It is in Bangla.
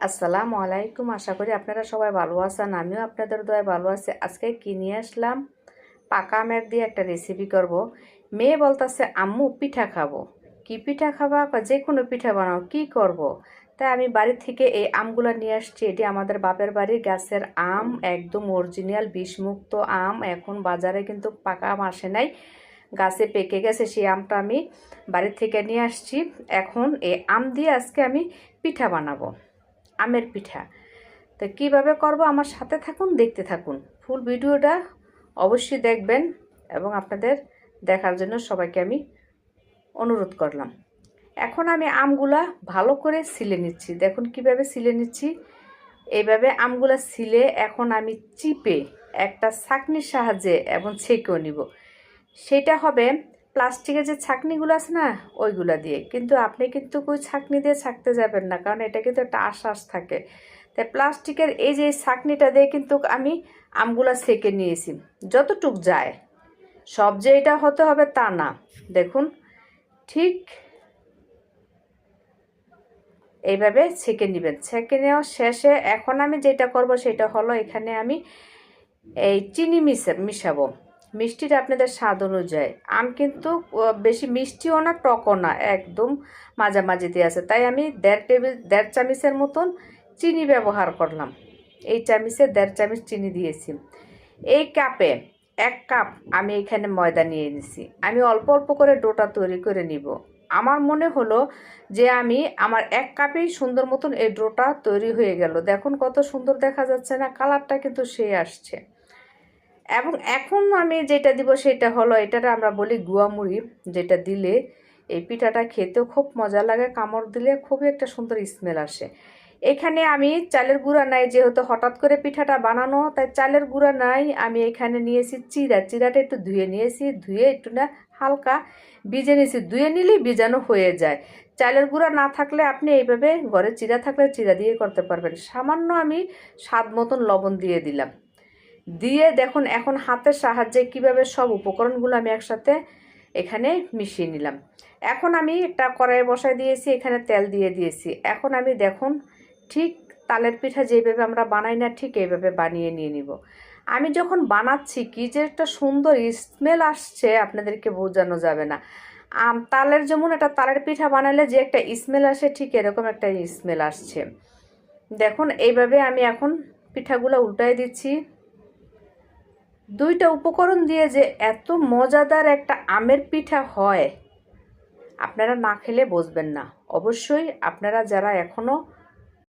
আসসালামু আলাইকুম। আশা করি আপনারা সবাই ভালো আছেন। আমিও আপনাদের দয়ায় ভালো আছি। আজকে কি নিয়ে আসলাম, পাকা আমের দিয়ে একটা রেসিপি করব। মেয়ে বলতেছে আম্মু পিঠা খাবো। কি পিঠা খাবা? যে কোনো পিঠা বানাও, কি করব। তাই আমি বাড়ি থেকে এই আমগুলো নিয়ে আসছি। এটি আমাদের বাপের বাড়ির গাছের আম, একদম অরিজিনাল বিষমুক্ত আম। এখন বাজারে কিন্তু পাকা আম আসে নাই, গাছে পেকে গেছে। সেই আমটা আমি বাড়ি থেকে নিয়ে আসছি। এখন এই আম দিয়ে আজকে আমি পিঠা বানাবো, আমের পিঠা। তো কিভাবে করব আমার সাথে থাকুন, দেখতে থাকুন। ফুল ভিডিওটা অবশ্যই দেখবেন এবং আপনাদের দেখার জন্য সবাইকে আমি অনুরোধ করলাম। এখন আমি আমগুলা ভালো করে ছিলে নিচ্ছি। দেখুন কিভাবে ছিলে নিচ্ছি। এইভাবে আমগুলা ছিলে এখন আমি চিপে একটা ছাঁকনির সাহায্যে এবং ছেঁকেও নিব। সেটা হবে প্লাস্টিকের যে ছাঁকনিগুলো আছে না, ওইগুলা দিয়ে। কিন্তু আপনি কিন্তু ওই ছাঁকনি দিয়ে ছাঁকতে যাবেন না, কারণ এটা কিন্তু একটা আশ্বাস থাকে। তাই প্লাস্টিকের এই যে ছাঁকনিটা দিয়ে কিন্তু আমি আমগুলা ছেঁকে নিয়েছি যতটুক যায়। সব যে এটা হতে হবে তা না। দেখুন ঠিক এইভাবে ছেঁকে নেবেন। ছেঁকে নেওয়া শেষে এখন আমি যেটা করব সেটা হলো, এখানে আমি এই চিনি মিশাবো। মিষ্টিটা আপনাদের স্বাদ অনুযায়ী। আম কিন্তু বেশি মিষ্টিও না, টকও না, একদম মাঝামাঝিতে আছে। তাই আমি দেড় চামচের মতন চিনি ব্যবহার করলাম। এই চামচে 1.5 চামচ চিনি দিয়েছি। এই কাপে 1 কাপ আমি এখানে ময়দা নিয়ে নিছি। আমি অল্প অল্প করে ডোটা তৈরি করে নিব। আমার মনে হলো যে আমি আমার 1 কাপেই সুন্দর মতন এই ডোটা তৈরি হয়ে গেল। দেখুন কত সুন্দর দেখা যাচ্ছে না, কালারটা কিন্তু সেই আসছে। এবং এখন আমি যেটা দিব সেটা হলো, এটাকে আমরা বলি গুয়ামুড়ি, যেটা দিলে এই পিঠাটা খেতেও খুব মজা লাগে। কামড় দিলে খুবই একটা সুন্দর স্মেল আসে। এখানে আমি চালের গুঁড়া নাই, যেহেতু হঠাৎ করে পিঠাটা বানানো, তাই চালের গুঁড়া নাই। আমি এখানে নিয়েছি চিরাটা একটু ধুয়ে নিয়েছি, ধুয়ে একটু না হালকা ভিজে নিয়েছি। ধুয়ে নিলেই ভিজানো হয়ে যায়। চালের গুঁড়া না থাকলে আপনি এইভাবে ঘরে চিরা থাকলে চিরা দিয়ে করতে পারবেন। সামান্য আমি স্বাদ মতন লবণ দিয়ে দিলাম। দিয়ে দেখুন এখন হাতের সাহায্যে কিভাবে সব উপকরণগুলো আমি একসাথে এখানে মিশিয়ে নিলাম। এখন আমি একটা কড়াই বসায় দিয়েছি, এখানে তেল দিয়ে দিয়েছি। এখন আমি দেখুন ঠিক তালের পিঠা যেভাবে আমরা বানাই না, ঠিক এইভাবে বানিয়ে নিয়ে নিব। আমি যখন বানাচ্ছি কি যে একটা সুন্দর স্মেল আসছে, আপনাদেরকে বোঝানো যাবে না। তালের যেমন একটা তালের পিঠা বানালে যে একটা স্মেল আসে, ঠিক এরকম একটা স্মেল আসছে। দেখুন এইভাবে আমি এখন পিঠাগুলো উল্টাই দিচ্ছি। দুইটা উপকরণ দিয়ে যে এত মজাদার একটা আমের পিঠা হয়, আপনারা না খেলে বুঝবেন না। অবশ্যই আপনারা যারা এখনও